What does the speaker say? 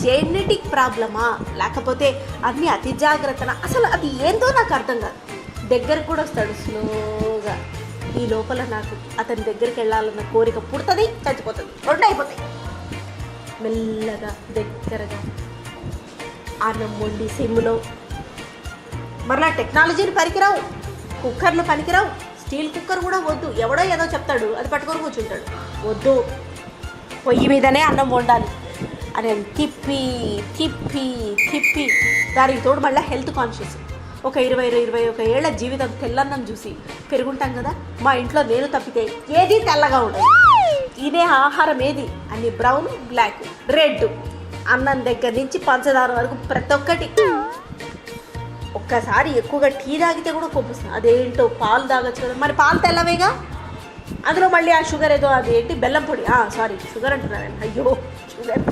Genetic ప్రాబ్లమా లేకపోతే అన్ని అతి జాగ్రత్తనా, అసలు అది ఏందో నాకు అర్థం కాదు. దగ్గరకు కూడా వస్తాడు స్లోగా. ఈ లోపల నాకు అతని దగ్గరికి వెళ్ళాలన్న కోరిక పుడుతుంది, చచ్చిపోతుంది, రెండు అయిపోతాయి. మెల్లగా దగ్గరగా అన్నం వండి సిమ్లో, మరలా టెక్నాలజీని పనికిరావు, కుక్కర్లు పనికిరావు, స్టీల్ కుక్కర్ కూడా వద్దు. ఎవడో ఏదో చెప్తాడు, అది పట్టుకొని కూర్చుంటాడు. వద్దు, పొయ్యి మీదనే అన్నం వండాలి అని తిప్పి తిప్పి తిప్పి, దానికి తోడు మళ్ళీ హెల్త్ కాన్షియస్. ఒక 21 ఏళ్ల జీవితం తెల్లన్నం చూసి పెరుగుంటాం కదా. మా ఇంట్లో నేను తప్పితే ఏది తెల్లగా ఉండదు. తినే ఆహారం ఏది అన్ని బ్రౌన్, బ్లాక్, రెడ్, అన్నం దగ్గర నుంచి పంచదార వరకు ప్రతి ఒక్కటి. ఒక్కసారి ఎక్కువగా టీ తాగితే కూడా కొప్పుస్తుంది. అదేంటో పాలు తాగొచ్చు కదా, మరి పాలు తెల్లవేగా, అందులో మళ్ళీ ఆ షుగర్ ఏదో, అదేంటి బెల్లం పొడి, సారీ షుగర్ అంటున్నారండి, అయ్యో షుగర్